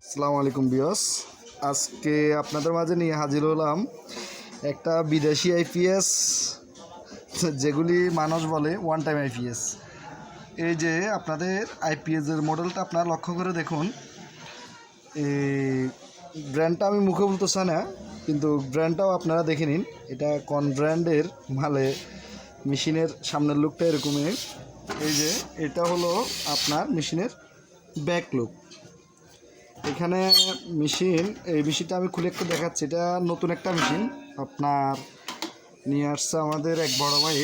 আসসালামু আলাইকুম বিয়স। আজকে আপনাদের মাঝে নিয়ে হাজির হলাম একটা বিদেশি আইপিএস, যেগুলি মানুষ বলে ওয়ান টাইম আইপিএস। এই যে আপনাদের আইপিএসের মডেলটা আপনারা লক্ষ্য করে দেখুন। এই ব্র্যান্ডটা আমি মুখে বলতে চাই না, কিন্তু ব্র্যান্ডটাও আপনারা দেখে নিন। এটা কোন ব্র্যান্ডের মালে মেশিনের সামনের লুকটা এরকমই। এই যে এটা হলো আপনার মেশিনের ব্যাক লুক। এখানে মেশিন, এই মেশিনটা আমি খুলে একটু দেখাচ্ছি। এটা নতুন একটা মেশিন আপনার নিয়ে আসছে আমাদের এক বড় ভাই।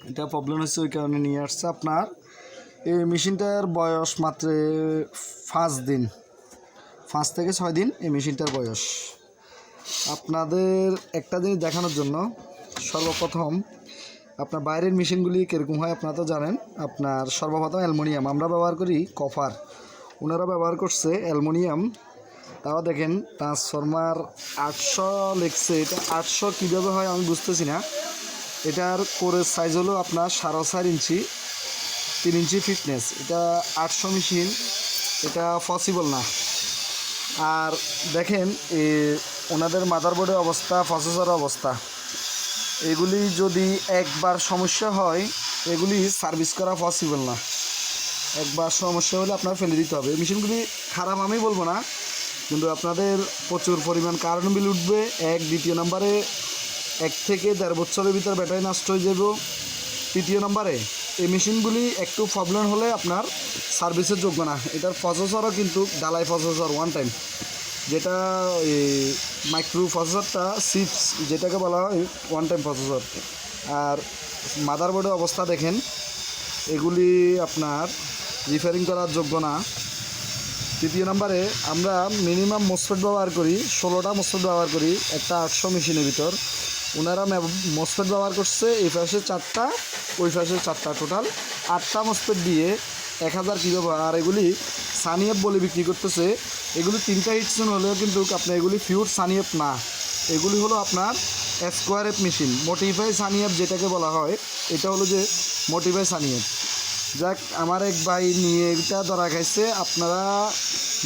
এটা প্রবলেম হচ্ছে, ওই কারণে নিয়ে আসছে। আপনার এই মেশিনটার বয়স মাত্র 5 দিন, 5 থেকে 6 দিন এই মেশিনটার বয়স। আপনাদের একটা জিনিস দেখানোর জন্য সর্বপ্রথম আপনার বাইরের মেশিনগুলি কীরকম হয় আপনারা তো জানেন। আপনার সর্বপ্রথম অ্যালুমিনিয়াম, আমরা ব্যবহার করি কপার, ওনারা ব্যবহার করছে অ্যালুমিনিয়াম। তাও দেখেন ট্রান্সফরমার 800 লিখছে। এটা 800 কীভাবে হয় আমি বুঝতেছি না। এটার কোরের সাইজ হলো আপনার 4.5 ইঞ্চি, 3 ইঞ্চি ফিটনেস। এটা 800 মেশিন, এটা পসিবল না। আর দেখেন ওনাদের মাদারবোর্ডের অবস্থা, প্রসেসরের অবস্থা, এগুলি যদি একবার সমস্যা হয় এগুলি সার্ভিস করা পসিবল না। একবার সমস্যা হলে আপনার ফেলে দিতে হবে। মেশিনগুলি খারাপ আমি বলবো না, কিন্তু আপনাদের প্রচুর পরিমাণ কারেন্ট বিল উঠবে। দ্বিতীয় নম্বরে 1 থেকে 1.5 বছরের ভিতর ব্যাটারি নষ্ট হয়ে যাব। তৃতীয় নম্বরে এই মেশিনগুলি একটু প্রবলেম হলে আপনার সার্ভিসের যোগ্য না। এটার প্রসেসরও কিন্তু ডালাই প্রসেসর ওয়ান টাইম, যেটা এই মাইক্রো প্রসেসরটা চিপস যেটাকে বলা হয় ওয়ান টাইম প্রসেসর। আর মাদারবোর্ডের অবস্থা দেখেন, এগুলি আপনার রিপেয়ারিং করার যোগ্য না। তৃতীয় নম্বরে আমরা মিনিমাম মোসফেট ব্যবহার করি, 16টা মোসফেট ব্যবহার করি একটা 800 মেশিনের ভিতর। ওনারা মোসফেট ব্যবহার করছে এই পাশে 4টা, ওই পাশে 4টা, টোটাল 8টা মোসফেট দিয়ে 1000 কী ব্যবহার। আর এগুলি সানিএফ বলে বিক্রি করতেছে। এগুলি 3টা হিটসন হলেও কিন্তু আপনার এগুলি পিওর সানিএফ না, এগুলি হলো আপনার স্কোয়ার এফ মেশিন, মোটিফাই সানিএফ যেটাকে বলা হয়। এটা হলো যে মোটিফাই সানিএফ। যাক, আমার এক ভাই নিয়ে এটা ধরা খাইছে। আপনারা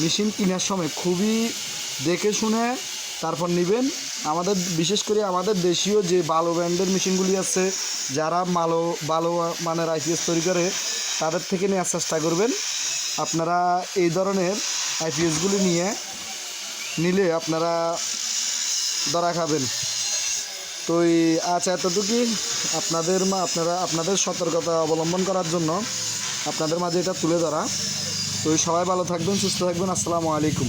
মেশিন কেনার সময় খুবই দেখে শুনে তারপর নেবেন। আমাদের বিশেষ করে আমাদের দেশীয় যে ভালো ব্র্যান্ডের মেশিনগুলি আছে, যারা ভালো মানের আইপিএস তৈরি করে, তাদের থেকে নেওয়ার চেষ্টা করবেন। আপনারা এই ধরনের আইপিএসগুলি নিলে আপনারা ধরা খাবেন। তো আচ্ছা, এতটুকুই আপনাদের সতর্কতা অবলম্বন করার জন্য আপনাদের মাঝে এটা তুলে ধরা। তো সবাই ভালো থাকবেন, সুস্থ থাকবেন। আসসালামু আলাইকুম।